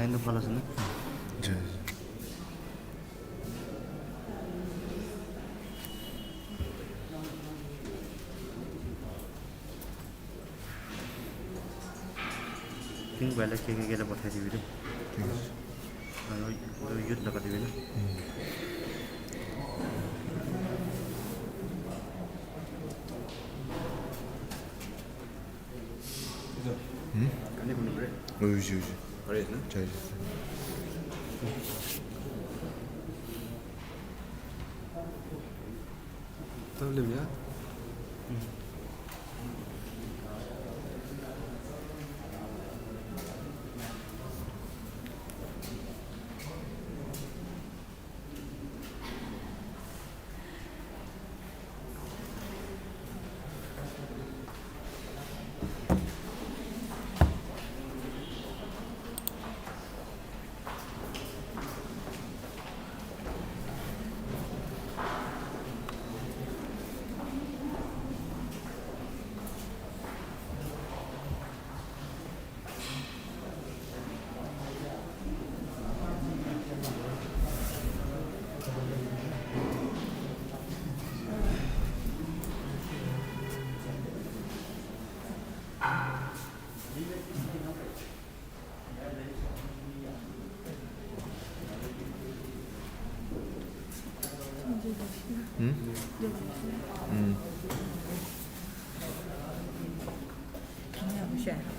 라인도 발랐었네. 이제 핑 발라 केले पठाइदियो यो युद्ध लगाइदियो 간이 보는 그래? 유지 그래 있나? 자 이제 떨리냐?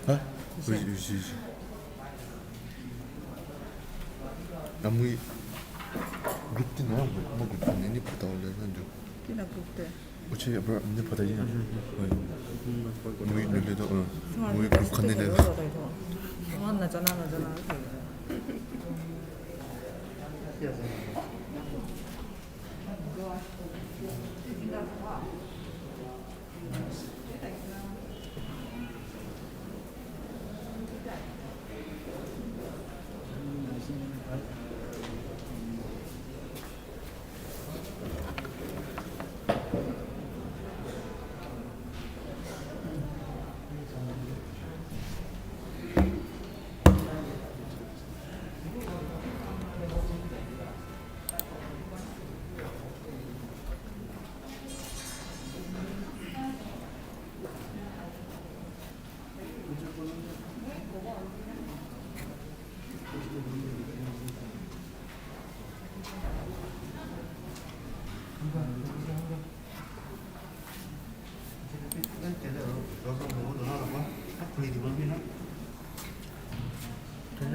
아? 유지 나무이 그룹도 나와 뭐 그룹 내니 보다 올려는데 Kina grupte. 어째 뭐 안내 받아야 무이 늘려도 무이 그룹 그룹 간내네 만나 전화.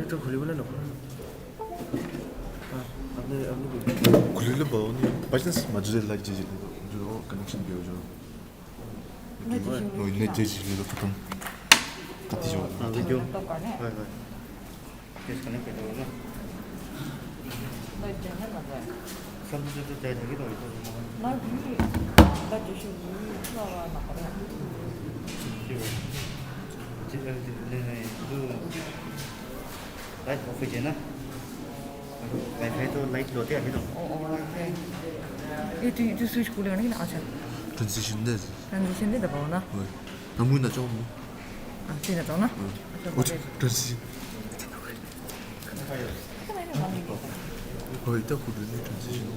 저 걸리면 넣고. 굴리는 뭐니 바이너스 맞을 라 이제 저 커넥션 비워줘 뭐 있네 제지로 보통 같이 줘 वीडियो 똑같네. हाँ हाँ डिस्कनेक्ट कर दो ना 너 있잖아, 맞아. सब तो चाहिए था कि तो 나 위, 나 지금 위 수화가 나거든. लाइट ऑफ है ना वाईफाई तो लाइट होते हैं तो 그래. 이거 스위치 고리하는 게 나아져. transition인데 transition인데 봐오나? 나무나 좀 아, 진짜 좋나? 어째 transition 거의 딱 고르는 transition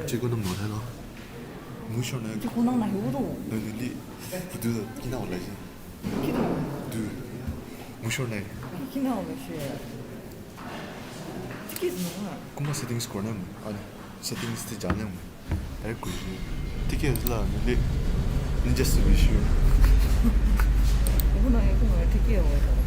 지금은 뭐 해나 무시하네 이제 고낭 나 요도. 너희 부두 기나 올라지 두 무시하네 기나 오면시. 티켓은 뭐야? kuma settings korna ani settings te jane mu air ko ticket la ne ninja solution 이거는 티켓이야.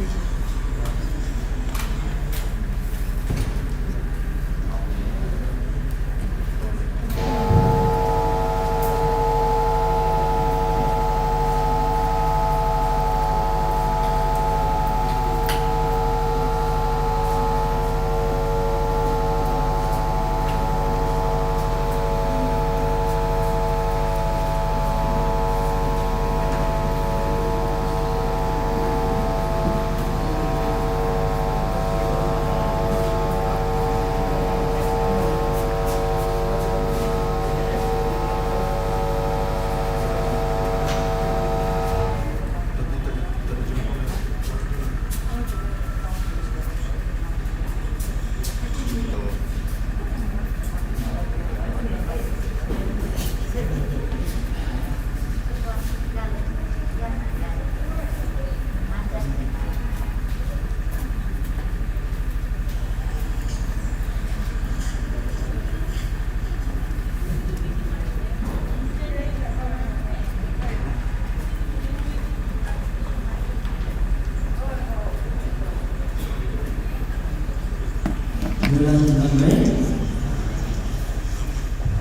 요즘. Bulan Mei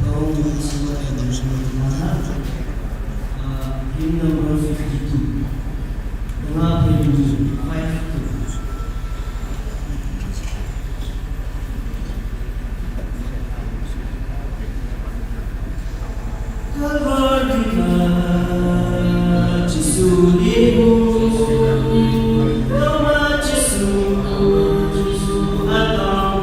tahun 1999 film number 52 Tengah Perindu 52 Kalbar Cisulimu Roma Cisu Atau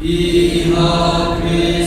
Iha Christ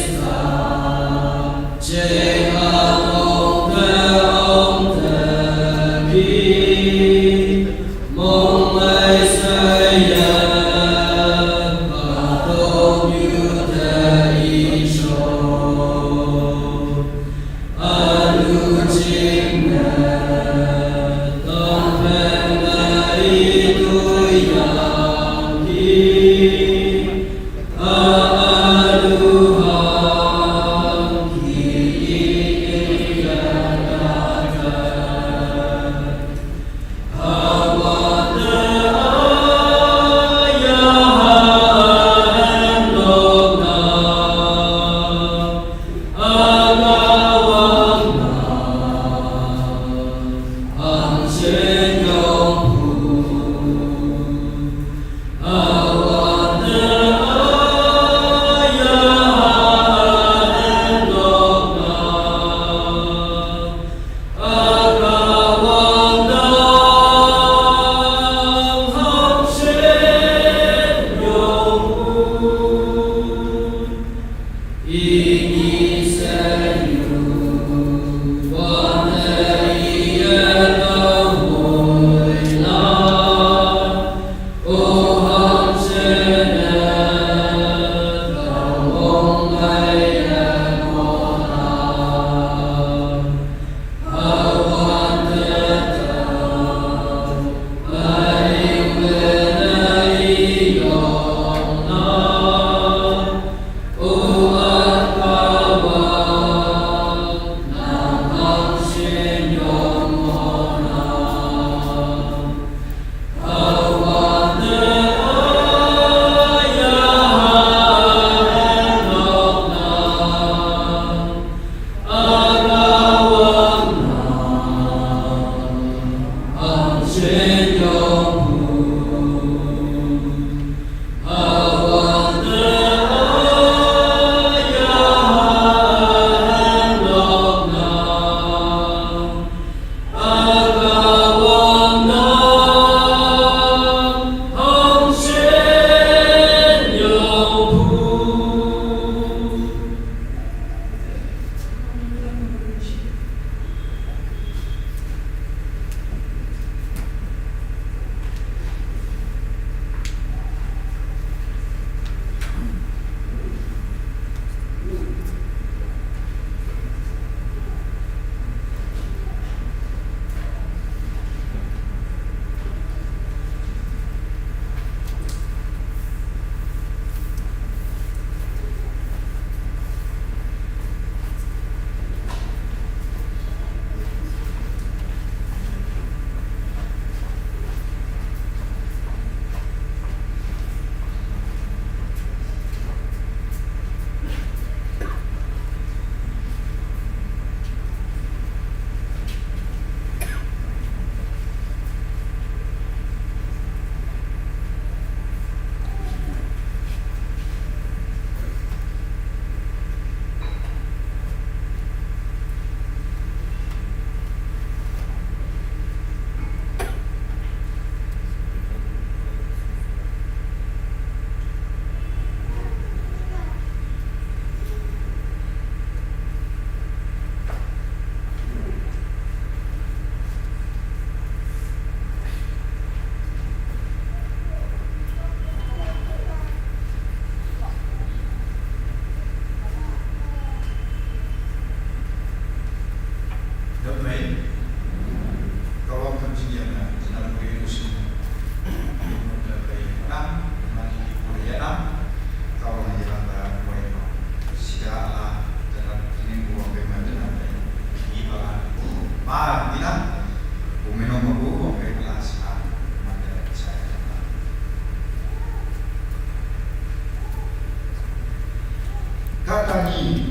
Katani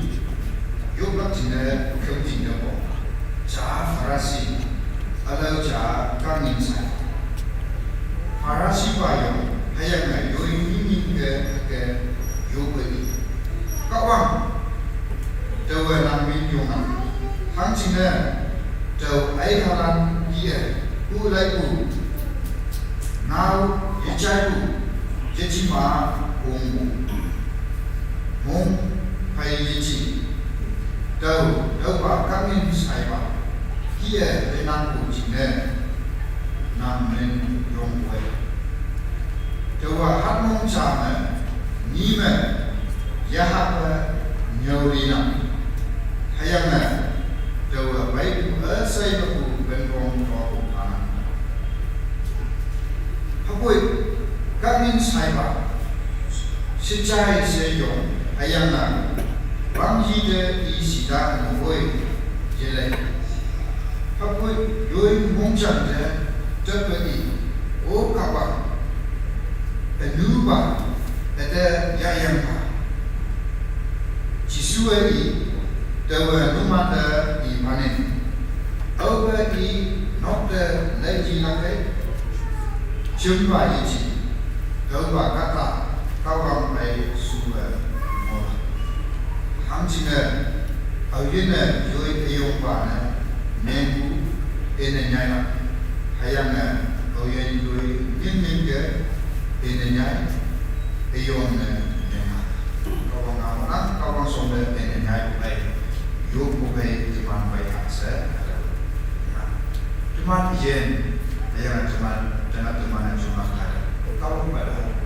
yukla tine kyoti nebo cha farasi alau cha kangin sai farasi bayo hayang na yoi mimi ke yobedi kawang dewa nang min yonga hancine dew ai halan dia ulai u now yechai u yechima ong mong hay yechi đâu đâu bảo các minh sai bảo kia để nam cụ chỉ nè nam nên dùng quay đâu bảo hát mong chả nè ní mẹ giá hát nhiều đi nè hay em nè đâu bảo mấy ở xây nó cụ bên con có cụ ăn học quay các minh sai bảo xin trai sẽ dùng hay em nè Bang hide di sida ngoi jele. Hakoi yoi mongchan de terpedi o kawa. Enuba ede yayamba. Jisueri dewa numada di manen. Over di not the leji nake. Chumba ichi. Dewa kata kawam pai suwe. Hamchine awine yoi ayong pa ne nengu ene nyai hayang ne oyen yoi min ke ene nyai ayong ne nyai kawang awan kawang som det en jag på jag på väg till man på kanske man igen det är att man denna teman yang cuma ada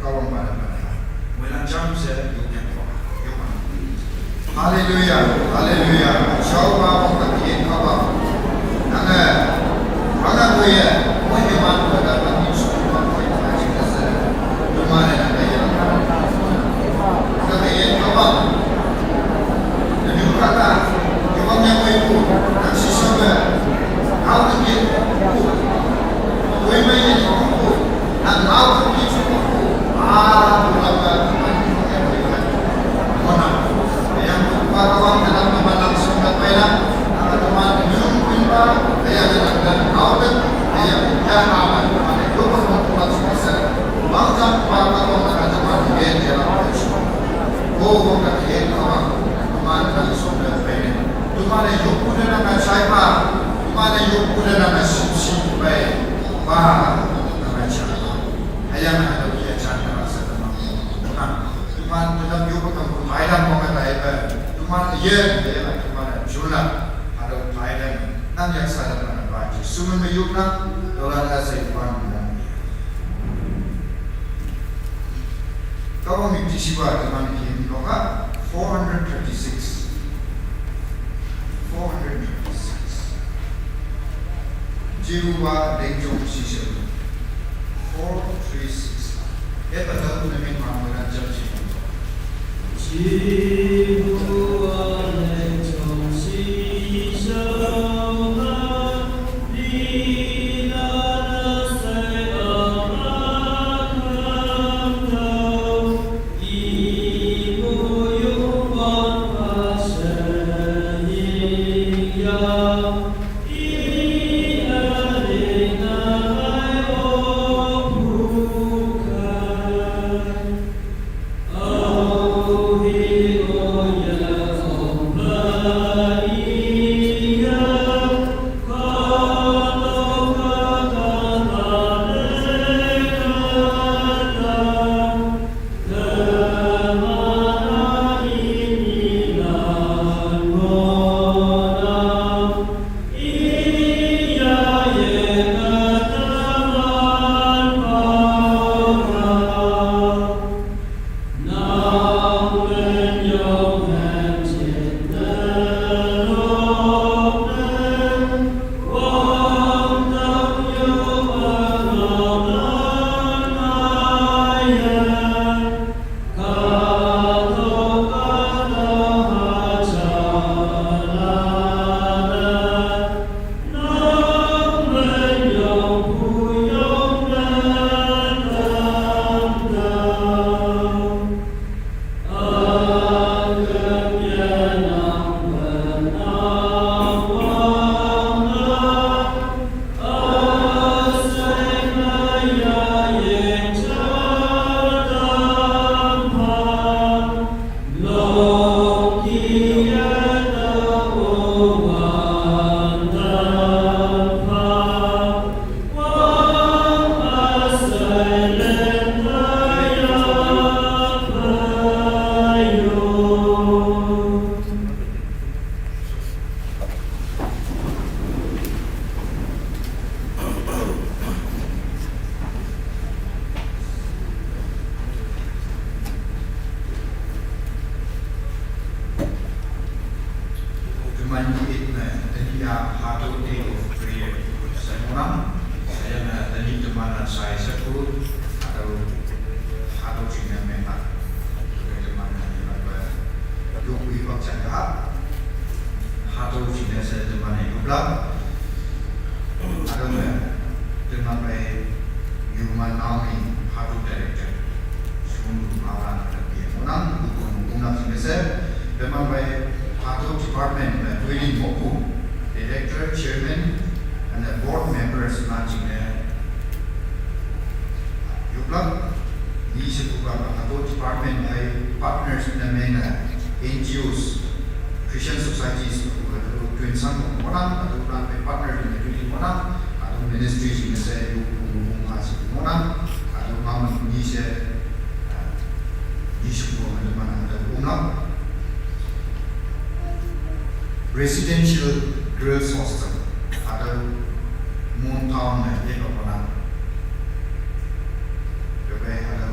kalau pada Mulan jam saya yuknya Haleluya Haleluya Coba orang kaki kaba Nana Bagaimana boleh Muhiman pada kami semua Kita cerita Kemana ada yang Kaki kaba Dan juga kata Jawab yang itu Dan sisanya Kau kaki Kau ini Dan kau kaki Pagawang dalam memandang sungai perak, teman minum pimpa, dia dengan audet, dia dan aman. Itu perempuan semasa. Bangsa pagawang dengan teman dia dalam proses. Oh, bukan dia kawan, teman dalam sungai perak. Teman yang punya nama siapa? Teman yang punya nama si baik. Bah, nama siapa? Ayam ada dia cakap teman. Teman dalam juga kamu ayam mengenai Tuhan ia adalah Tuhan jumlah ada Thailand dan yang sadar dan baca. Semua meyukna dolar asing Tuhan dan kalau mimpi siapa Tuhan ini loka 436 jiwa dengjong sisa 436 apa tahu nama Tuhan dan jam sisa Director, Chairman, and the board members managing the Yuklap, these department by partners in the main NGOs, Christian societies, doing some Monam, by partners in the Christian Monam, ministries in the Monam, Nise, Nishu, and the Monam, residential girls hostel atau Moon Town yang apa ada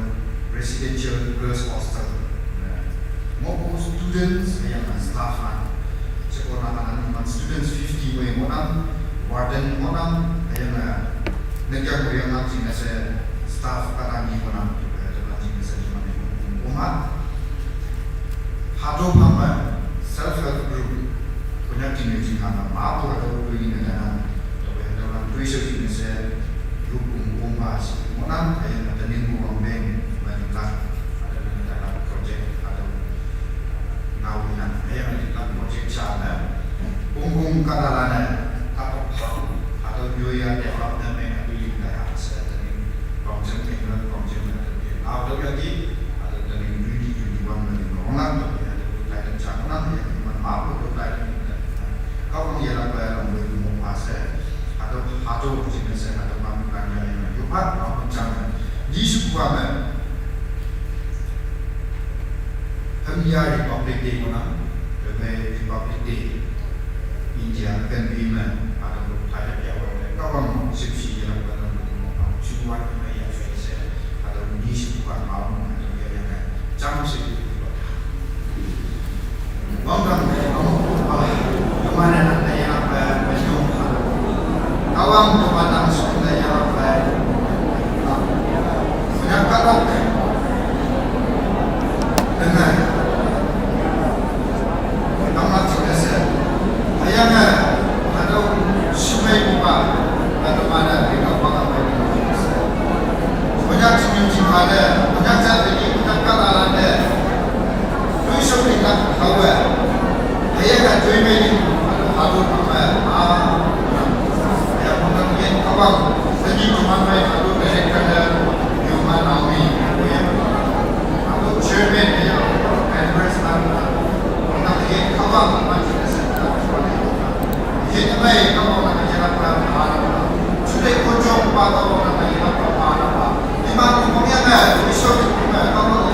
residential girls hostel. Mau students yang staff sekolah anak students 50 orang warden orang yang negara yang nanti nasi staff karani orang nanti nasi mana umat hado pama self help group punya jenis apa apa atau begini dan dalam tujuh jenis group umat orang yang ada nih orang bank banyak ada dalam project ada ngawinan yang ada dalam project sana kadalannya atau biaya development yang lebih banyak dari konsep teknologi konsep ada lagi ada dari tujuan dari orang ada dari cara yang mana itu dari kalau dia lakukan untuk menguasai atau jenis atau melakukan yang juga macam di sebuah Hemiya Republic Day mana Republic Day India kan bima ada jawab kawan sipsi yang dalam cuan yang saya ada di sebuah mau yang jam sih orang kemana nanti yang apa macam kawan kepada sekolah yang apa menyangkut dengan nama jenis yang ada sungai buka atau mana di kawasan banyak jenis ada banyak cara ini banyak cara ada tuh sebenarnya tahu ayah kan tuh ini ada apa yang mungkin kawan jadi cuma ada mereka yang mana ini ada chairman yang adverse nanti kawan macam ini baik kalau nak jalan pelan-pelan sudah kocok pada orang nak jalan pelan-pelan memang umumnya ada isu kalau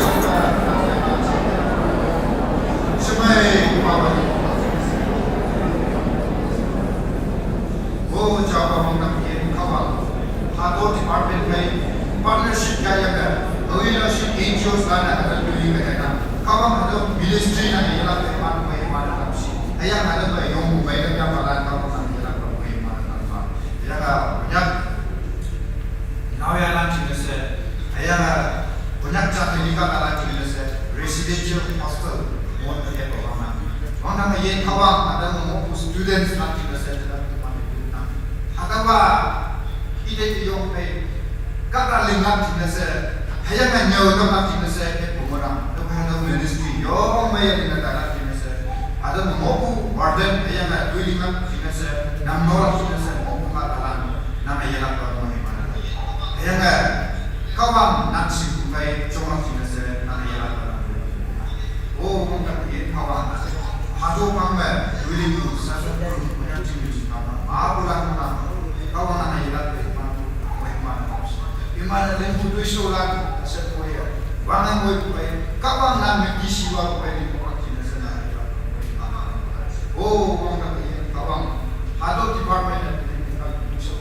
sebaik apa oh coba mungkin kawan atau department baik partnership kaya kan leadership NGOs ada lebih banyak kawan ada ministry nak jalan pelan-pelan ayah ada tu yang baik yang malah kau nanti nak pergi mana mana. Jadi banyak nawayan jenis ayah banyak cara nikah dalam jenis residential hostel mohon kerja pertama. Orang yang kawan ada mau students nanti jenis dalam tempat itu. Ada apa? Ide yang baik. Kata lingkungan jenis ayah menjauh tempat jenis pemerintah. Lepas ada ministry yang baik di negara ada mau warden yang ada dua lima jenis enam orang jenis mau katakan nama yang apa mana yang kawan nasi bukai cuma jenis nama yang apa oh mungkin ini kawan hadu pangme dua lima satu punya jenis nama apa lah kawan nama yang apa mana gimana lembu dua solat sesuai wangan bukai kawan nama disiwa bukai oh, orang kata kawan, ada department yang kita bisa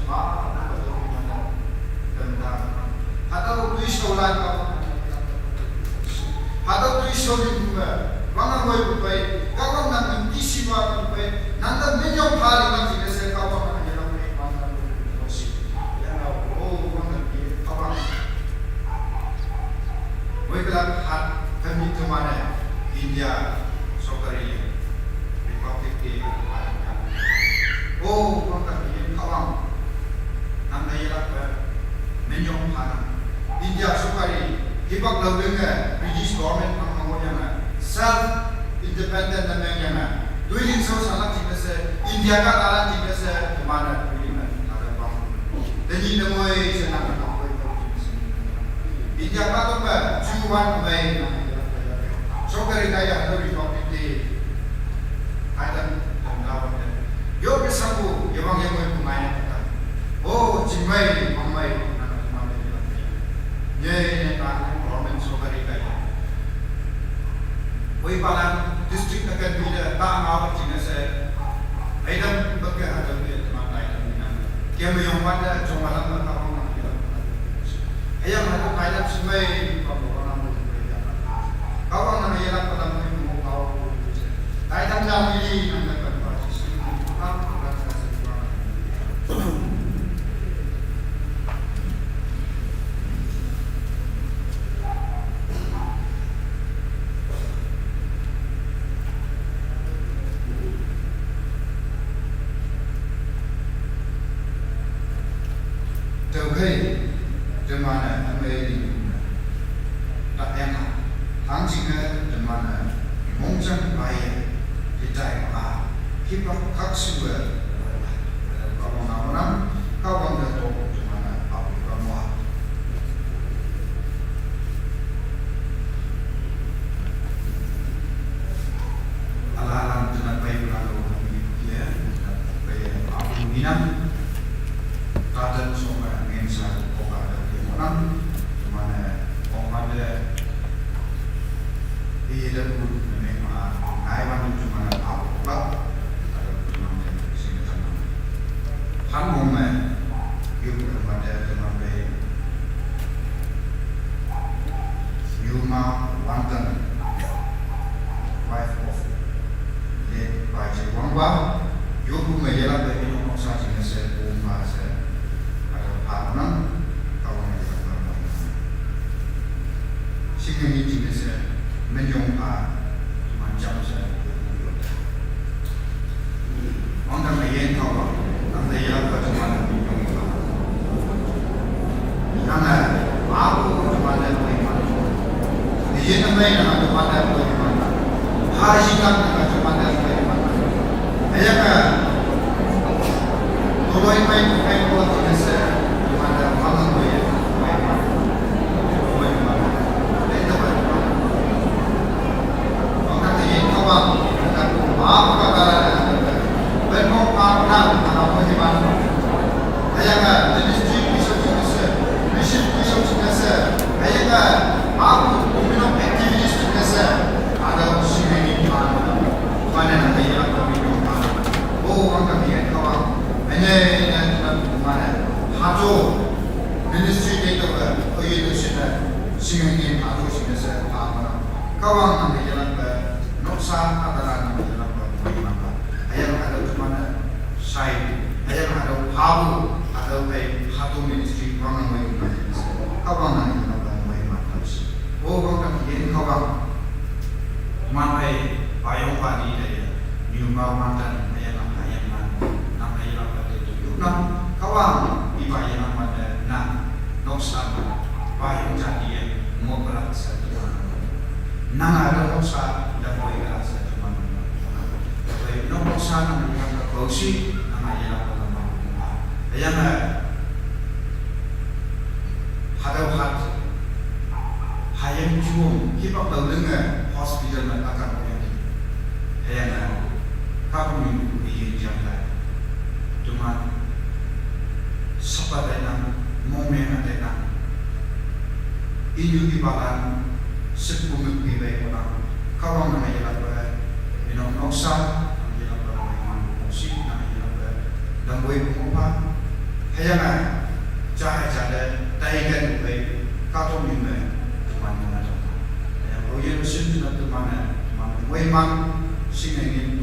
ada tulis solat kawan, ada tulis solat juga, wangan boleh bukai, kawan nak isi buat bukai, nanti minyak hari nanti kita kawan nak jalan boleh mana boleh, ya oh, orang kata kawan, boleh kelak kami ke mana, India, Sokaria. Oh, orang kata kawan, nanti ialah menyong hana. India sukari, hibak lalu dengan British government mengambilnya self independent dan mengenai. Dua ini salah tiga India kan dalam tiga di mana begini ada bang. Dan ini demoi senang nak India kan tu ber cuan baik. Sukari kaya dari Republik ada yo bersambung yang pemain oh cimai pemain ye nak government sokari kaya woi palang district akan bila tak mau jenis dia yang pada cuma lama kawan nak kita. Ayam ada kaitan semai kawan nak kita. Kawan nak ia nak pada mereka mau kau. Kaitan jam ini nak dapat pasti. Apa rasa sesuatu. Đầu khi trên màn này anh ấy đi đặt em tháng chính trên màn này mong chân bay thì chạy mà khi nó khắc sưu có bằng nào lắm có bằng được tổ trên màn này học có mua ala trên màn bay là đồ kia bay học như năm kadang semua ingin saya buka dari orang, mana orang ada hidup memang ayam itu cuma apa, ada cuma di sini sana. Han moment, you pada cuma be, you ma wanton, wife of late by Wang Ba, you pun menjalan dari nomor satu saya pun saya. Karena kawan yang berkata, sikap ini jenisnya menyongkar macam saya berbuat. Orang lain kawan, anda yang bercakap menyongkar. Karena aku bercakap beriman. Dia namanya nak bercakap beriman. Haji kan bercakap beriman. Ayakah, kalau ini buat jenisnya. Kawan nanti jalan ke Noksa adalah nanti jalan ke Mahimapa. Ayam ada di mana? Saya. Ayam ada Habu ada di Hatu Ministry Wangan Mahimapa. Kawan nanti jalan ke Mahimapa. Oh, kawan ini kawan. Mana ayam padi dia. New Mantan ayam nama ayam pada itu. Nah, kawan ibu ayam pada Noksa ayam jadi mau berat saja. Nang ada dosa dan boleh rasa cuma tapi no dosa nang yang terkosi nang ayah pada mahu ayah hadau hat hayam juang kita tahu dengar hospital nak akan pergi ayah kamu ini jangan cuma seperti nang momen ada nang ini ibarat sepuluh lebih orang kawan nama ialah minum noksa nama ialah minum musik nama ialah dan boleh mengubah hayana cahaya taikan boleh kau minum teman mana yang boleh mesin dan teman boleh mang singin itu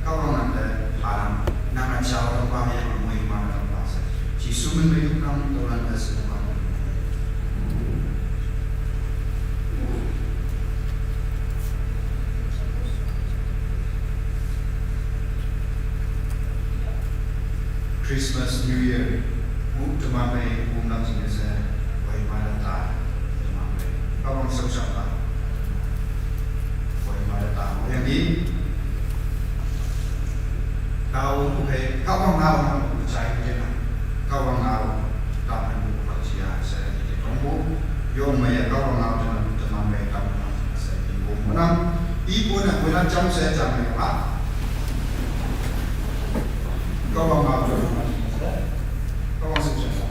kawan anda haram nama cahaya apa yang boleh mang dalam bahasa si sumen hidup nam tulan dasar Christmas, New Year, tumamay unang sinasa, way malata, tumamay. Kawang sausapa, way malata. Jadi, kau okay, kawang naw ng percaya dyan, kawang naw dapat berpercaya sa di Kongo, yung may kawang naw dyan tumamay kawang sa di Kongo. Nang ipo na walang jam sa jam yung kawang naw dyan. Kawang sausapa.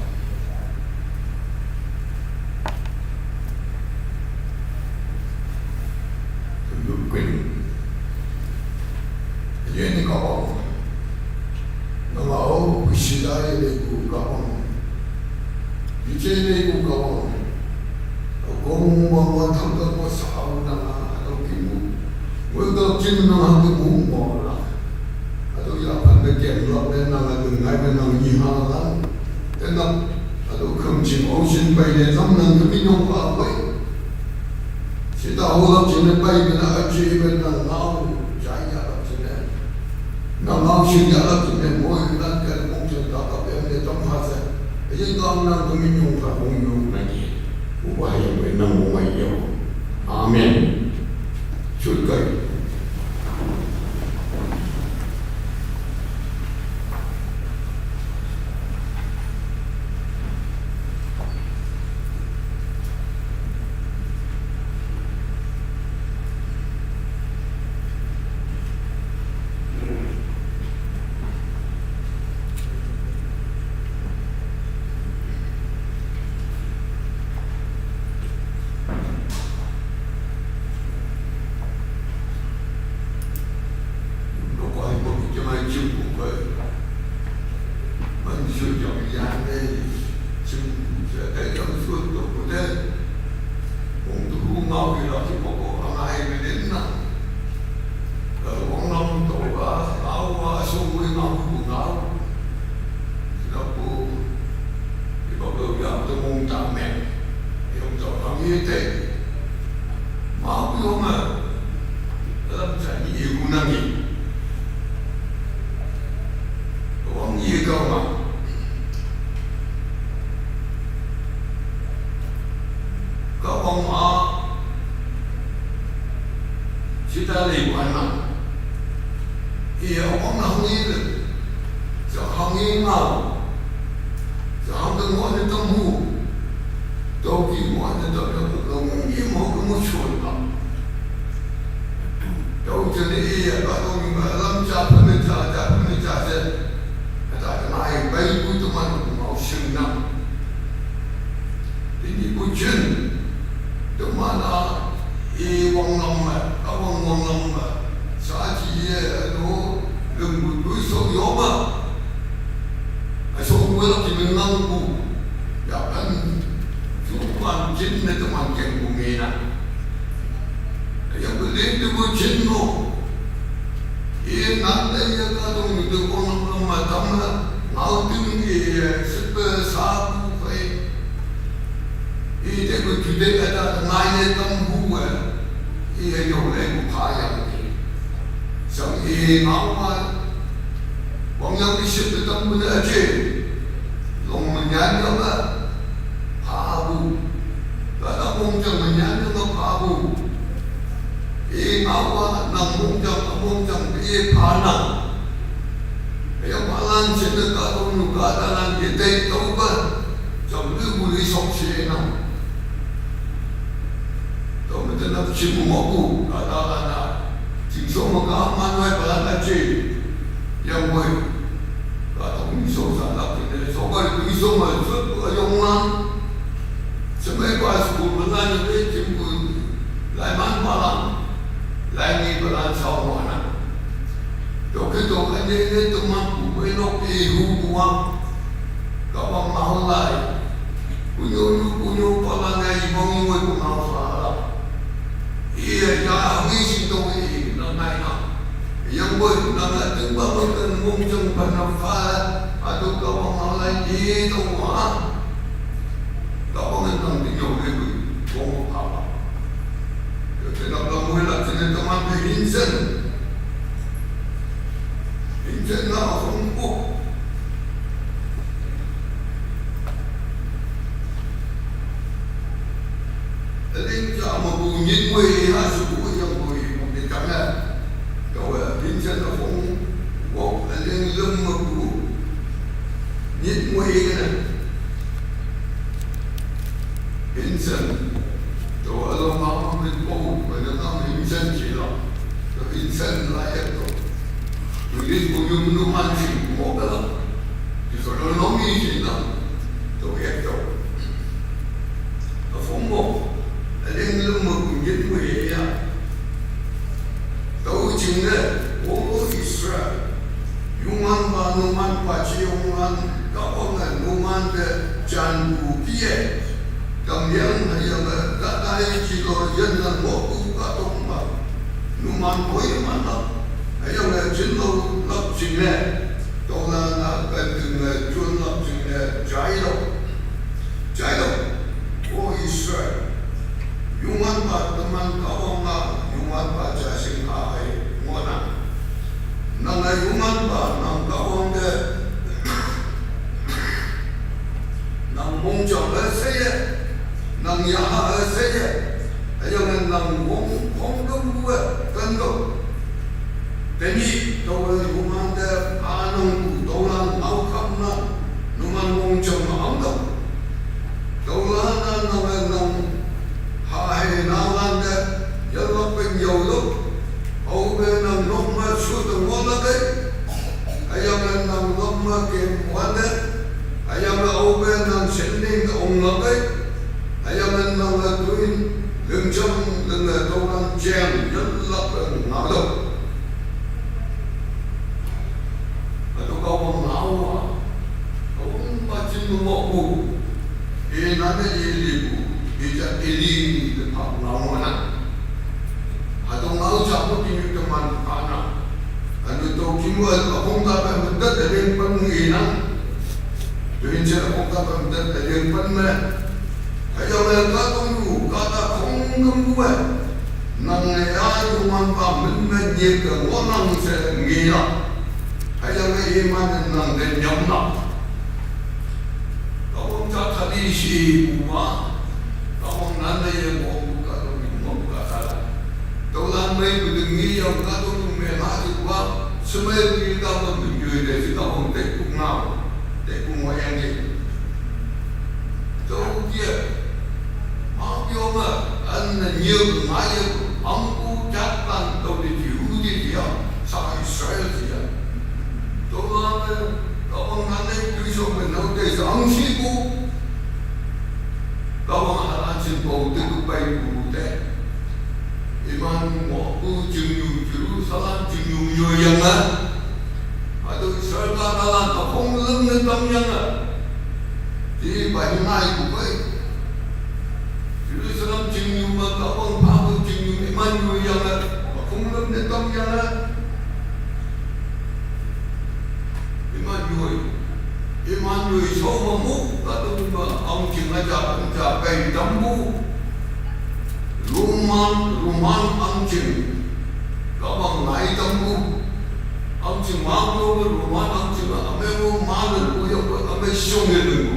Nangao isidai leku kapon. Ije leku kapon. Kong mo thangka mo sao na ado kimu. Wega kin na hatu mo la. Ado ya pan de ken lo de na ado ngai de na yi ha la. De na ado khum chim ocean bai de zam nang mi nong pa bai. Sita ho la chin bai de na aje be na ngao jai ya la chin de. Na ngao shin ya la chin de mo na ka mong chen ta ta be de tam ha se. Yin gang nang mi nong ka mong nong na ni. Upaya menang umayyau. Amin. Syukur. Yungan ba numan pa chiyungan kawangan numan de jan bukie kamyang hayang katai chilo yan lang mo ku katong ba numan boy man la hayang chilo lap jingne tola na kadung chun lap jingne jailo o Israel yungan ba teman kawanga yungan ba jasing ai mona nang ayungan ba nang kawang de nang mongchong saya nang yaha saya ayang nang mong kongdong buat kando teni tawal yungan de anong tawlan outcome na numan mongchong maangdong tawlan nang hai nalan de yalok peng yolok Oben ang nomma sudo molade, ayam ang nomma ke muade, ayam oben ang sending ongade, ayam ang tuin lengjam lenga tolan jam yalap ngalo. Ato kau mengawa, kau macam mau nana elibu, ija eli dekat ngawana. Atau ngau campur kini teman anak, anu tu kimuat apung tak mendat dari penginan, jadi cara apung tak mendat dari penmen, ayam mereka tunggu kata kongkem buat, nang ayam rumah pamen menjadi orang sengira, ayam iman nang denyam nak, apung tak tadi si buah, apung nanda yang mau Taulan mai berdengki yang kata tu memang juga semua kita menunjuk dari kita untuk tekung wayang ni. Tahu dia, apa yang anda nyiap maya angku jatlan tahu Yahudi dia, sah Israel dia. Taulan kau mengenai tujuan menau dari angsiku, kau mengenai angsiku itu baik bukan. Iman waktu jengyu Jerusalem jengyu yoyanga, atau Israel katalan apung leng tamyanga, di banyak bukai Jerusalem jengyu makapung pabu jengyu iman yoyanga, apung leng tamyanga, iman yoy somamu kata ang jengaja mencapai dambu. Ruman angcing, kawang naik tambu, angcing malu ruman angcing, amelu malu punya ame sungguh dulu.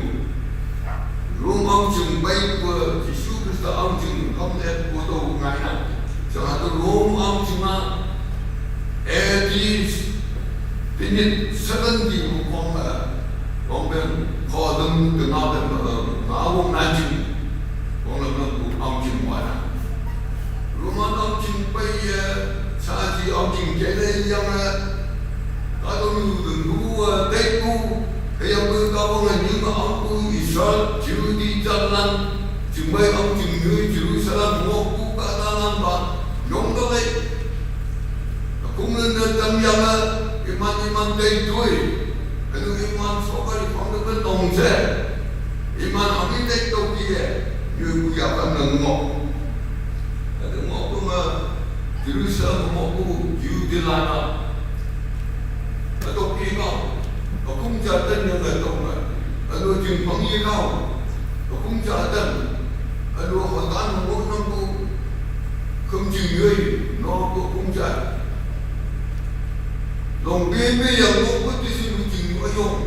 Rum angcing baik Yesus Kristus angcing kamu bodoh ngaina. Jangan tu rum angcing edis, ini sebenti rumah orang kodem kenal ngawang nanti, orang angcing mana. Rumah angcing paya sahaja angcing jadi yang kalau dua teku yang berkawan dengan aku Israel Yahudi jalan cuma angcing ni Jerusalem mau buka dalam bah yang kelai aku mendatang yang iman teitui anu iman sokari panggilan tongse iman kami teitu dia you akan nengok Jerusalem maupun Yudea lana, atau kau, aku jatuh yang datang, atau jempang kau, aku jatuh, atau hatan orang aku, kemjui, no aku jatuh. Long bebe yang aku di sini jinggu ayong,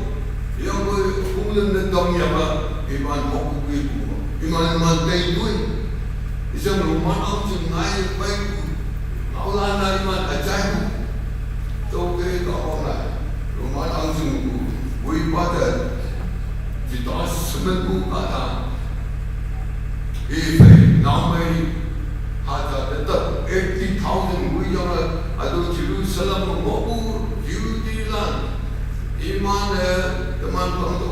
yang aku datang yang iman aku itu, iman teitui, isang rumah aku naik baik. Allah na iman ajaib, tu ke kau na, rumah langsung bui pada, kita seminggu kata, namai ada tetap 80,000 bui yang ada Jerusalem maupun Yudea, iman teman orang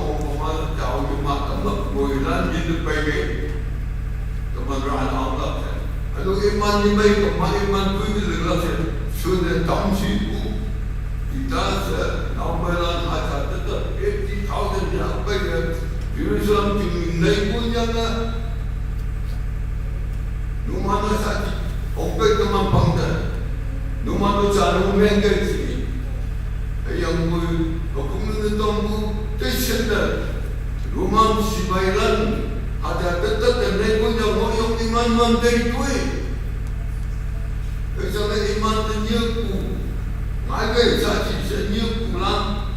jauh cuma tempat bulan hidup baik, teman rakyat Allah. Kalau iman ni baik, iman tu ni adalah sudah tamsiku, kita senomboran hajar tetap 80,000 yang baik Jerusalem tinggi punya Numano sakit Ompek teman pangkat Numano jalan mengge sini yang hukum tunggu tersendar rumah sibailan ada tetap dan punya moyong iman mandai kue kerana iman tenyeku magai saksi senyeku lang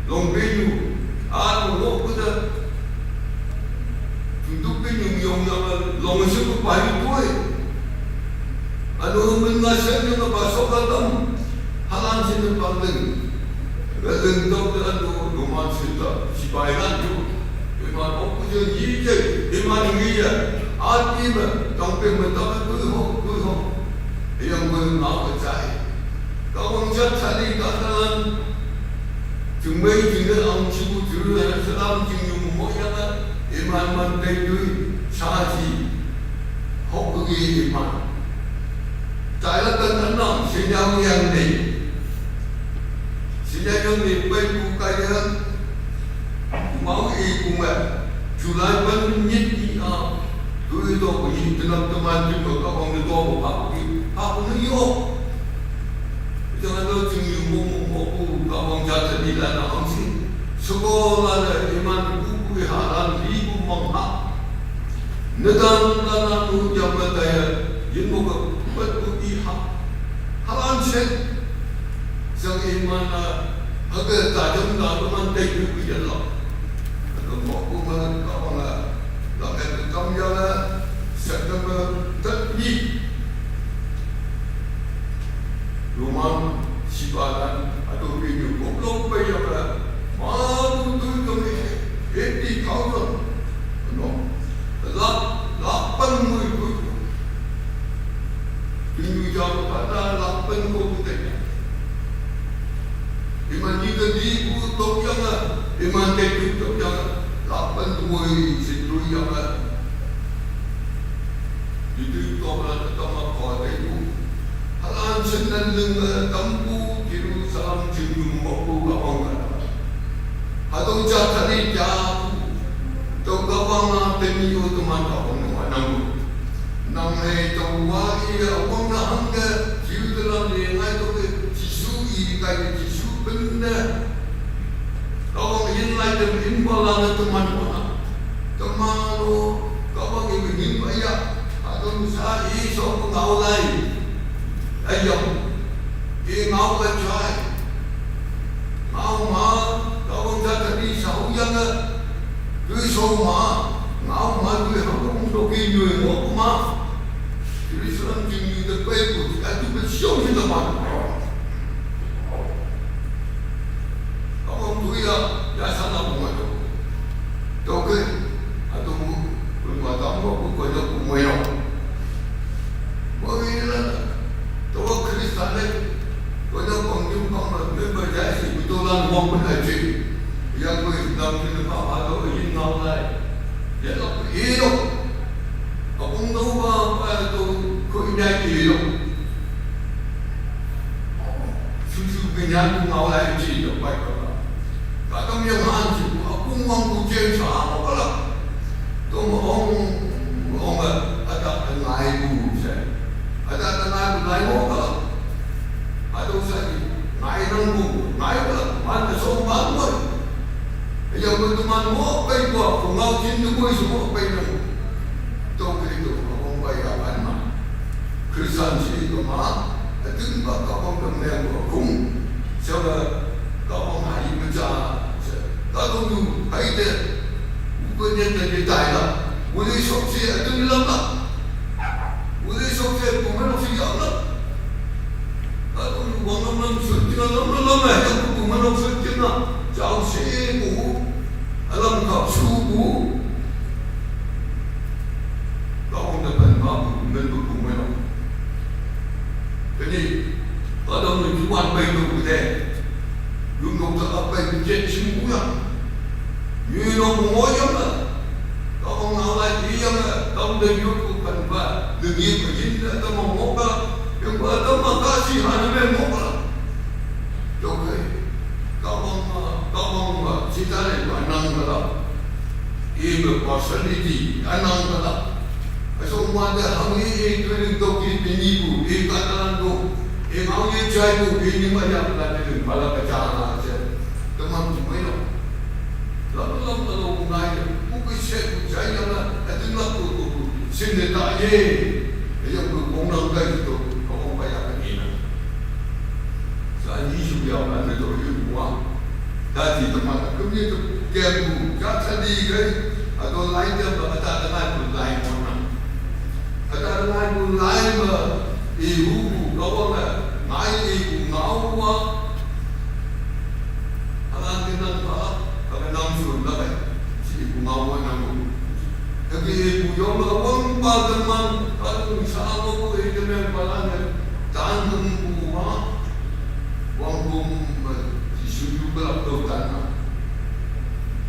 long benu lo kuda untuk benu yang long sebu pahit kue mengasah yang basok dalam halan sini pandang, rentok dan rumah kita sibailan tu, iman aku je hijau, iman dia, hati sampai mendapat tu, yang benar percaya. Kau menjadi cari katakan, cuma tinggal angcibu juru Islam tinggal moyang iman mandai tu sahaji, hok pergi iman. Saya akan tenang sejauh yang ni. Sejauh ni baik kaya mau ikut Julai pun nyeti tu itu punya teman-teman juga kau orang itu apa ni yo. Jangan tu tinggi mumu kau orang jatuh di dalam angsi. Sekolah iman buku haram ribu mangha. Negara tu jaman daya yang betul halan set sang iman agar tajam dalam daya berjalan. Kalau mau mana kau mana, lakukan kamera September terbi rumah sibalan atau video koplo bayar malu tu kami 80,000 no, 80,000 Minggu jauh pada 8 komputer. Iman kita di top yang iman kita top yang 8 tuai situ yang itu top lah pertama kau itu. Halan senang dengan tampu Jerusalem jenuh mahu kawan. Atau cari jauh, atau kawan temiu teman kawan mana. Namai tawa ia orang nak hangga jiu dalam dia ngai tu jisu ini kai jisu benar. Orang yang lain dan imbalan teman lo kau bagi imbayar atau saya so pengau lain. Ayam dia mau berjaya mau kau jadi sahujan tu semua mau tu orang tu kini mau Jerusalem tinggi depan itu, itu bersiul kita mana? Kalau tu ya sana bunga tu, tu ke? Atau bunga tamu bukan tu bunga yang, bagaimana? Tu Kristus ni, kalau pengjum kamu berjaya si betulan wang berhaji, yang berdalam hidup atau ingin naulai, dia tak hidup. Ông đâu mà tôi khởi nhai gì đâu, sư cái nhà cũng ngáo lại chỉ được vậy đó. Cả trong những hàng chỉ cũng mong cũng chơi xả mà có là tôi mà ông ada ngài bu sẽ ada ngài bu có ada saya ngài nang bu ngài có mana so ban boy yang berteman mo bay ko kung ngau chin tu boy so bay na Tong itu orang bayar mana? Kristian sih tu mah, itu tak kau pernah berhukum. Siapa kau hari berjaya, kalau tu hari tu bukannya jadi daya, boleh sokse itu bilang lah, boleh sokse bukan orang siapa lah. Kalau orang orang suci orang lama, aku bukan orang suci lah, jauh sebu, alam kau subu. Kau dapat apa bentuk kumel. Jadi kalau menjual bayi tu deh, yung tak apa yang jadi semua. Yung moyang lah. Kau ngawal dia lah. Kau dah yuk bukan bah. Demi begini atau mau apa? Yang pertama kasih hanya mau apa? the personality, anang kala. So one the hangi training to ki pinibu, katalan ngau ye chai ko ni ma ya la de bala ka cha na che. Tamam mai no. Lam lo ngai ku ku che ku chai ya na atin na ku sin de ta ye. Ye ku kong nang kai to ko ba ya ka ni na. Sa ni ju ya na ne to yu wa. Da ti tamam ku ni to ke ku ka cha di kai. Atau lain dia berkata dengan lain orang. Kata dengan lain ibu kau nak naik ibu ngau alam kita apa nam suruh nak si ibu ngau nam. Tapi ibu yang berkawin bahagian kalau misalnya aku itu memang tanggung buah, wangkum disuruh berapa tanah.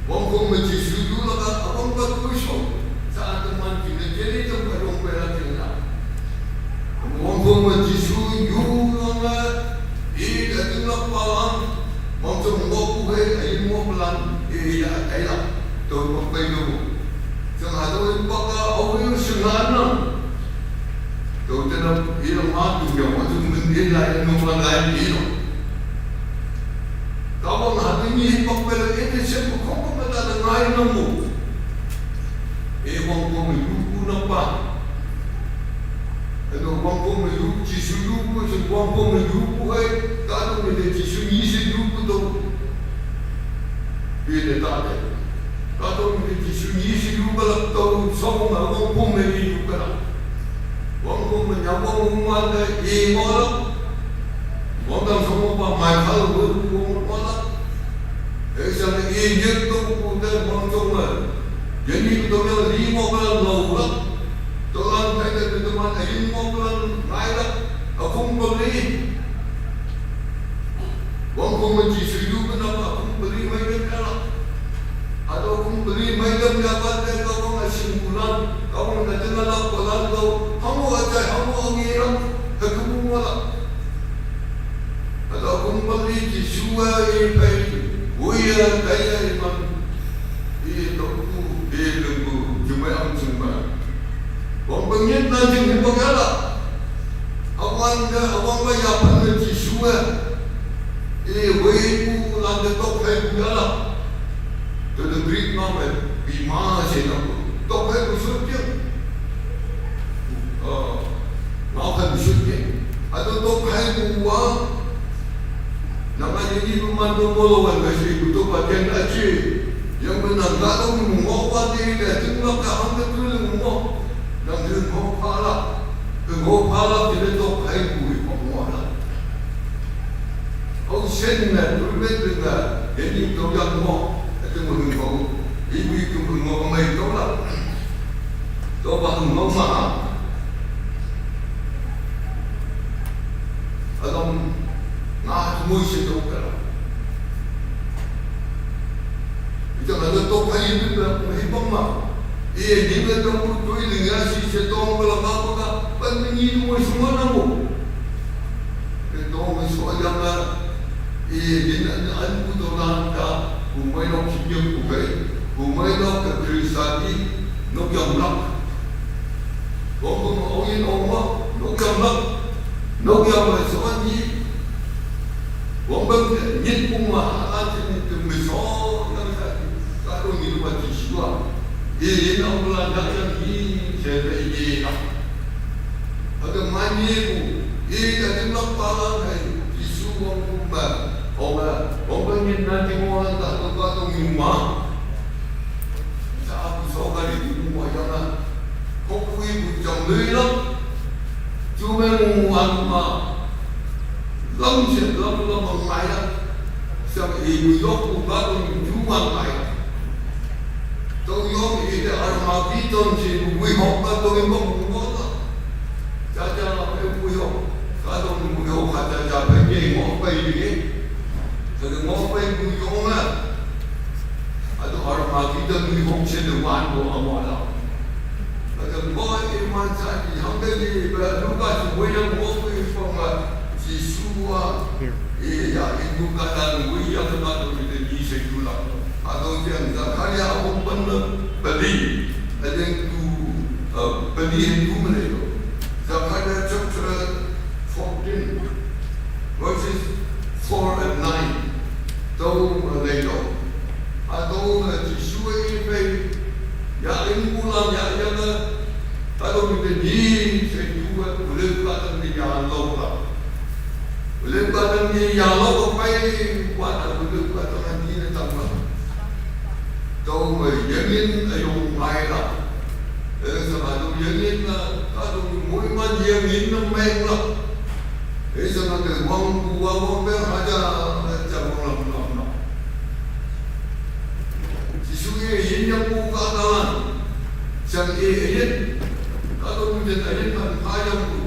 Wangkum disuruh lah abang berkusau saat teman kita jadi tu berong berlakunya. Wangkum disuruh juga ini dah nak palang, macam mau buat mau pelan, ya kaya tu pakai tu. Jangan tu pakai awal sengaja. Tu jangan ia mati dia macam mendil lain nombor lain dia. Kalau nak ini pakai ini siapa kau ada lain nombor. Wangkum itu nampak. Kalau wangkum itu jisudu pun wangkum itu bukan kalau dia jisu isi itu tu dia tak ada. Kalau dia jisu isi itu kalau tahu semua wangkum itu kan. Wangkum menyambung umat malam. Wangkum semua mahal malam. Esok ini tu bukan wangkum. Jadi betul-betul 5 bulan lalu, Tuhan kata teman 5 bulan lalu, aku beli, aku menjisu kenapa aku beli macam mana? Atau aku beli macam dapat kau ngasih bulan, kau nak dengar bulan kau, kamu aja kamu ngira, aku mula. Atau aku beli jisu ini, buaya kaya iman, itu lembu cuma yang cuma. Orang pengin nanti berpengala. Awang bayar pada jisua. Wei landa top hai berpengala. Tu beri nama bima saya top hai bersuara. Makan bersuara. Atau top hai buah. Nama jadi pemandu mulawan masih butuh bagian aje. Yang benar kalau mau pati dia tengok kat hang tu mau nak mau pala dia tu hai bui pemula. Au sen na berbeza dengan ini tu yang mau itu mengau ibu itu mengau mai tu lah. Tu bahan mau mah. Alam nak semua itu kan. Jangan letak kain itu dalam hibang mah. Jika kamu tuai dengan si setong belakang apa, penyanyi itu semua namu. Setong semua jangan. Jika anda tu nak umai nak kinyam bukai, umai nak kerisati, nak jamlak. Kamu awin awak, nak jamlak, nak jamlak semua ni. Wambang nyit puma alat itu besar yang kalau ni buat siswa, ini nak belajar yang ini saya ini. Ada maniku, ini ada nak palang hai siswa puma. Orang ni nanti orang tak tahu rumah. Saya sekali di rumah jangan kau pergi jam lelah, cuma rumah. Lam mengayat siapa ibu yok bukan jual ayat. Tahu yok ini arma piton si ibu yok atau ibu mula. Jaja ibu yok, kalau ibu yok kata jaga ni ngopai ini, kalau ngopai ibu yok lah. Atau arma piton ibu yok sedewan tu awal. Kalau boy iman jadi hampir di lupa semua yang ngopai semua. Siswa, ibu kata gue yang tempat itu di sekolah. Atau yang Zakaria pun pernah beli Similarly, I think to believe in Kumaleo, Zechariah chapter 14, verses 4 and 9. Đâu mà lấy đâu, đâu là chỉ suy về nhà linh cu làm nhà dân đó, đâu như thế gì sẽ chú lên qua tận nhà lâu là lên qua tận nhà lâu có phải qua tận lên qua tận nhà tận mà đâu mà dân yên ở vùng này là sao mà đâu dân yên là đâu mỗi mà dân yên nó men là thế sao mà cái mong của mong bé hai cha mong làm yin yang ku ka tangan sang yin ka to mu den yin man ha yang ku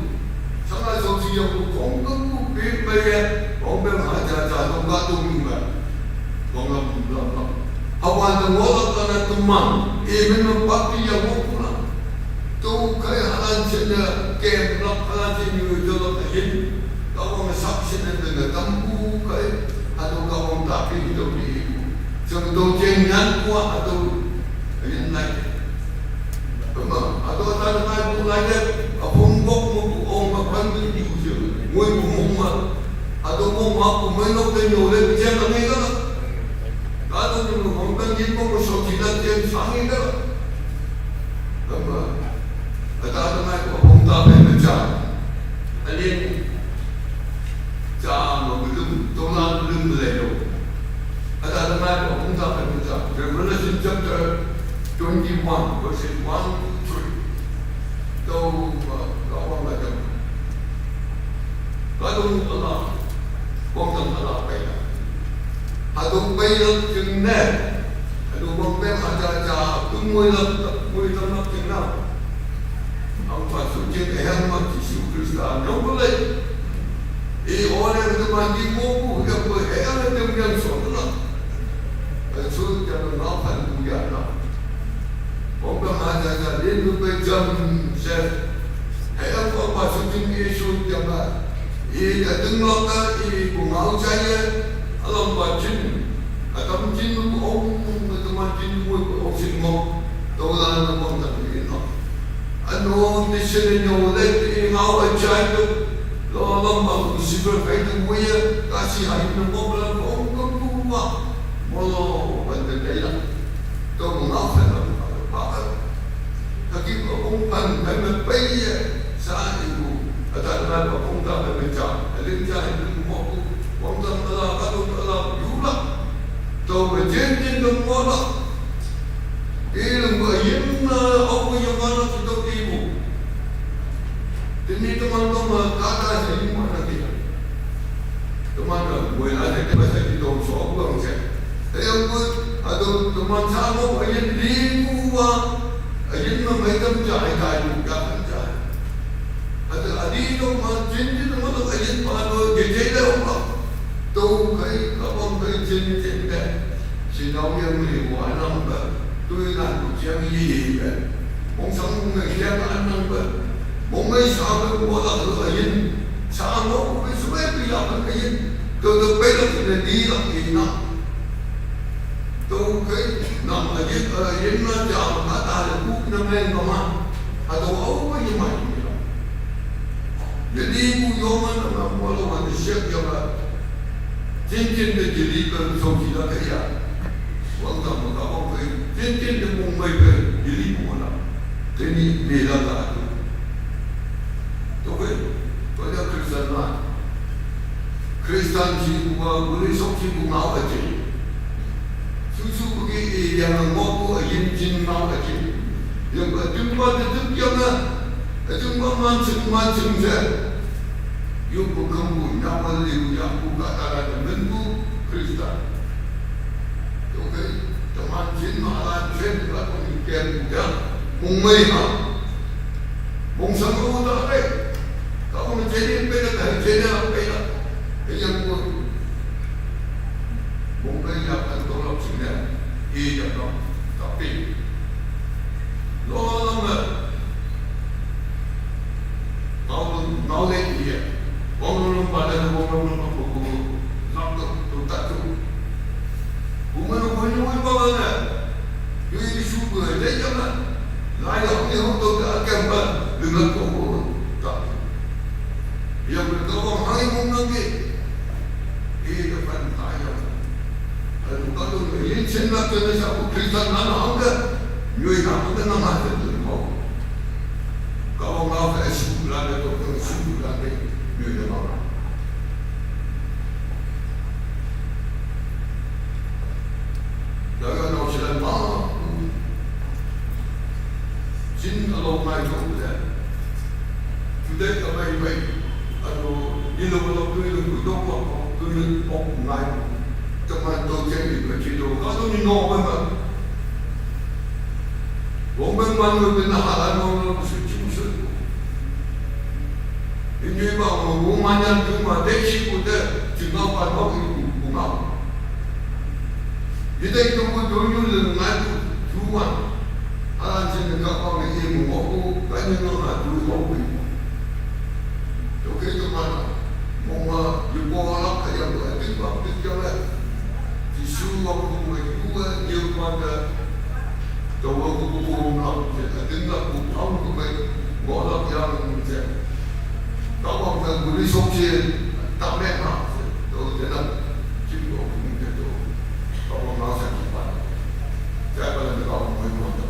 sang so si yang ku kong ku pe pe kong pe ha cha cha to ka to mu ba kong la mu la awan de mo la ka na tu man men no pa pi yang ku na to kai halan chen de ke la halan chen yu jo la yin ka wa sa chen de na tam ku kai a to ka wa ta pi do ni trong tôi trên nhắn qua tôi hiện nay đúng không? Tôi ta nói cũng lại đấy, phong bốc một ông mà quan tâm nhiều chuyện, mỗi một hôm mà tôi mong học của mấy lúc đây nhiều lên trên là ngay đó, cả tôi những hôm đang nhìn một số chỉ là trên sáng ngay đó, đúng không? Ta nói của ông ta về mình trả, anh trả một cái lương tôi làm lương lệ rồi. Ada nama của chúng ta phải biết rằng Revelation chapter 21 verses 1 to 3 câu có quan là chồng có đúng Allah quan tâm Allah vậy là adung bay lắm chừng nè adung bông bé mà cha cứ môi tâm lắm chừng nào ông phải xuất hiện cái hàng mà chỉ siêu Christa nó có lấy ý ở đây người ta đi mua của gặp người hé lên trong nhân số đó xuống cho nó phần cũng vậy đó. Ông có hai giờ đến lúc bây giờ sẽ hãy có bao nhiêu chuyện gì xuống cho mà ý là từng lúc đó ý cũng áo chay làm bao chuyện tâm chuyện của ông tâm chuyện của ông xin mong đâu là nó mong thật gì nó anh ông đi xin nhiều lên ý áo chay đó lo làm bao nhiêu sự phải tự quay cả sĩ hãy nó mong là ông cũng mà vấn đề đấy là tôi muốn nói phải là bảo thật khi mà ông cần phải mình bây giờ xa thì cũng ở tại đây mà ông ta phải mình chọn lên cha đừng một quan tâm là các đối là yếu lắm tôi phải trên đừng có lắm cái đừng có hiếm ông bây giờ nó chỉ tôi đi ngủ thế nên tôi mang tôi mà cả sẽ đi mà là gì tôi mang là 10 ngày thì phải đi đâu số của ông sẽ Ayam pun atau teman sama ayam ribu ayam memang cari kayu kan cari. Atau adi tu macam ni tu macam ayam pada jadi dah orang. Tu kai kawan kai jadi dah. Sinau yang ni buat nampak. Tu nak ujian ini kan. Mungkin sama ujian nampak. Mungkin sama buat ayam sama mungkin semua pilihan ayam. Tu belok jadi lagi nak. Tôi cái nằm ở dưới nó chờ cả ta là quốc năm lên mà tôi ấu với như mày vậy đi mua vô mà mua luôn mà đi xếp cho mà trên để chỉ đi cần xong chỉ là cái gì quan tâm mà các ông phải trên để mua mấy cái chỉ đi mua nào thế nên để là tôi biết tôi là Christian mà Christian chỉ cũng người sống chỉ cũng áo ở trên susu pergi yang mampu yin jin mau lagi yang berjumpa jumpa macam-macam je you bukan punya wali yang bukan ada bentuk Kristen okey teman jin malah jin tak mungkin bukan mungkin mungkin sama tak ada kau menjadi beda jadi beda yang mungkin akan tolong sini iya dong tapi lo lama mau lagi dia orang pada orang nak tu tak tu bukan banyak mana Jadi syukur dia jangan layak ni untuk akan dengan kau tak. Yang berkawang hari menangis. Depan ayam. Lalu kalau ini senang kena siapa Kristen mana angkat. Yoi nak kena mati tu kau. Kau mau ke sekolah atau ke sekolah ni, yoi dah mau. Jangan nak jalan mana. Jin kalau mai kau dah. Sudah tak baik-baik. Aduh, ini kalau tu itu apa? Tu ini mai. Teman tu jadi begitu. Kalau ni nak apa? Orang mana kena halan orang suci-suci. Ini bahawa rumahnya cuma desi kuda cuma pada itu bunga. Kita itu pun dulu dengan tuan. Alam sini kapal ini mengaku banyak orang dulu kopi. Okey tu mana? Mama ibu anak kaya berarti bapa jalan. Isu aku berdua dia pada Tahu aku nak dengar aku tahu baik bola yang macam kalau orang boleh sokir tak memang tahu jangan cipu mungkin tu kalau nak cepat saya pada kalau mau tu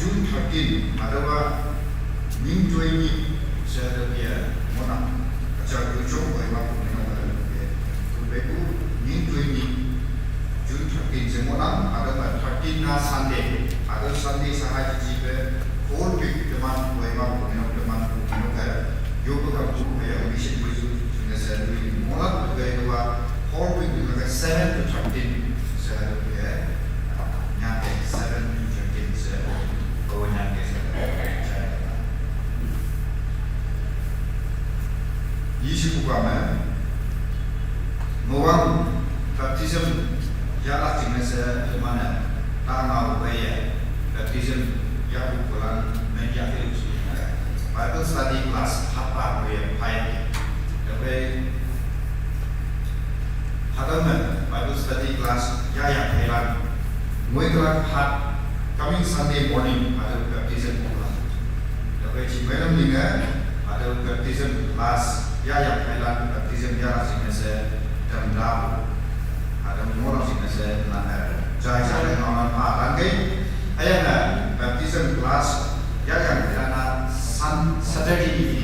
Jun 13 adalah minggu ini saya dia mana acara ujung lewat dengan begitu minggu ini Jun 13 semua adalah 13 Sunday ada Sunday sahaja jika whole week teman lewat dengan teman kita yoga kamu ya mission itu sudah saya mulai dari whole week dengan 7 to 13 saya dia nyampe 7 to 13 saya nyampe saya 29 Mawang baptism ialah jenis mana tanah upaya baptism yang ukuran menjadi Bible study class apa upaya payah tapi hadapan Bible study class yang heran mereka had coming Sunday morning ada baptism ukuran tapi malam ni ada baptism class yang heran baptism ialah jenis dan dalam ada orang sini saya nak cari orang lagi ayah baptism class yang kerana Saturday ini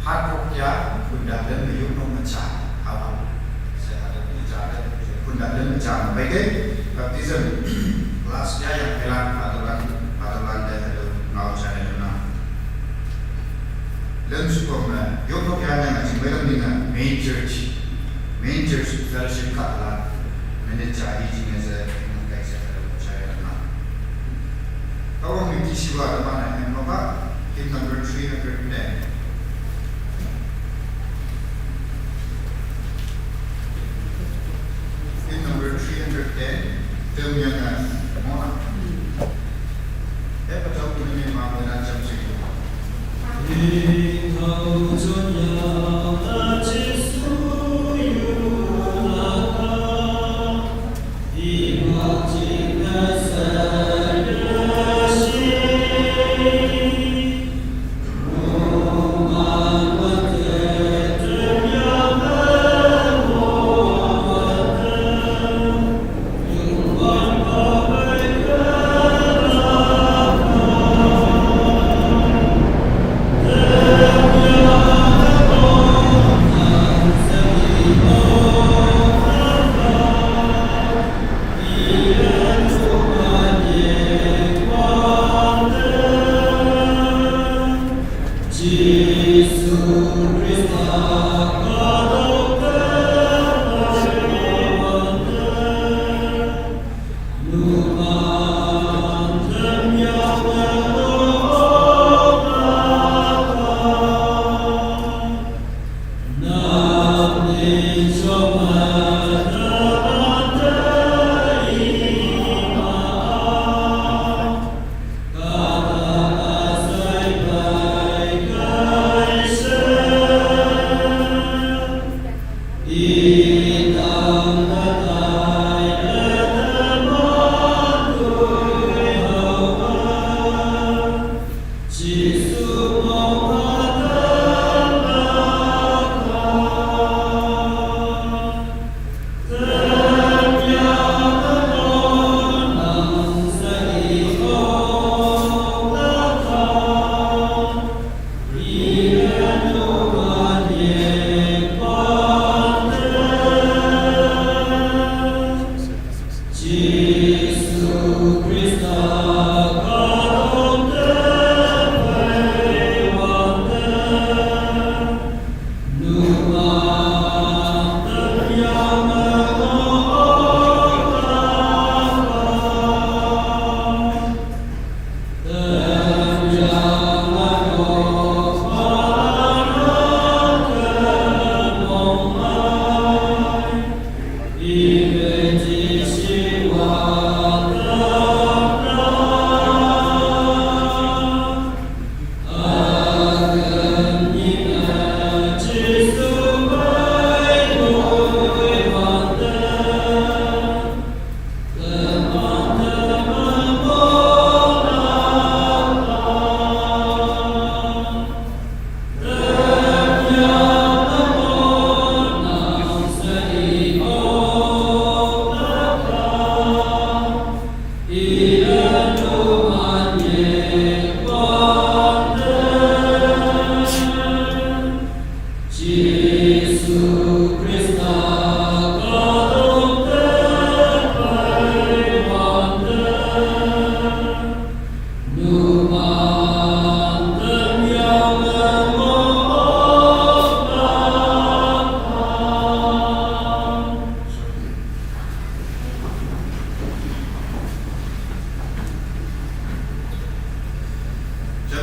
hard rock ya bunda dan beliau memecah awal saya ada bicara bunda dan memecah bagai baptism class yang kerana adalah dan mau cari mana dan supaya yo yang macam dengan main church fellowship kat mencari jenis yang saya percaya nak. Kalau mungkin siapa ada mana yang apa? Hymn number 310. Hymn number 310. Term yang mana? Betul ini mahu nak jam segitu. Bye.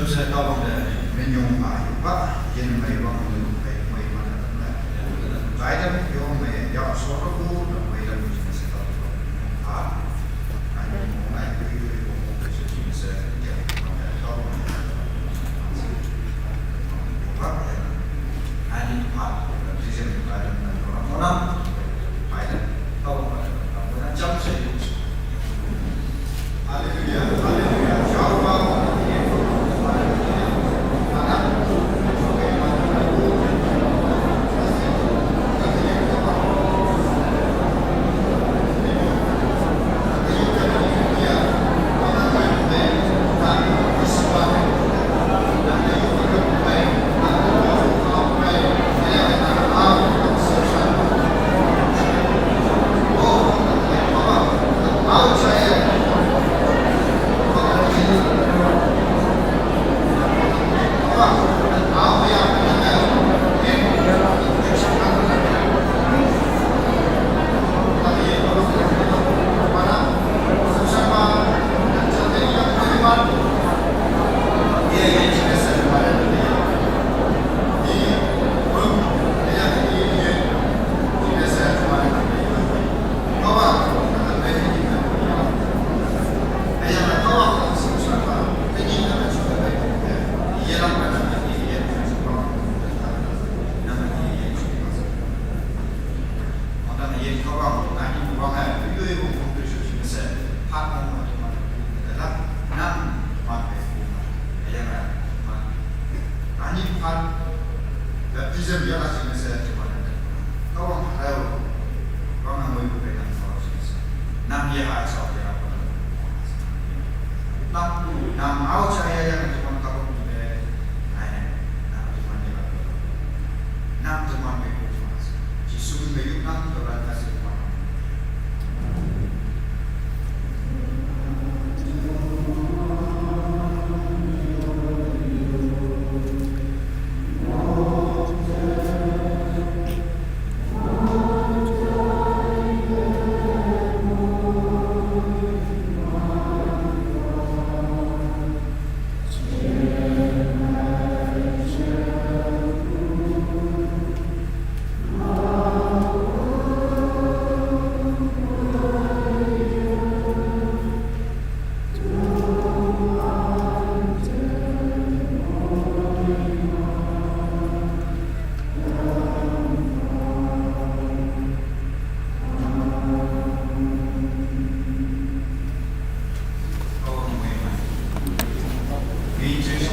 saya tahu dari menyong Pak, jadi mereka menurut baik mana Biden yang ya suara itu Biden mesti saya tahu Pak, ada mulai dari sesuatu saya jadi tahu Pak, ada Pak, presiden Biden dan orang-orang Biden tahu Biden jam saya Haleluya, haleluya, Shalom.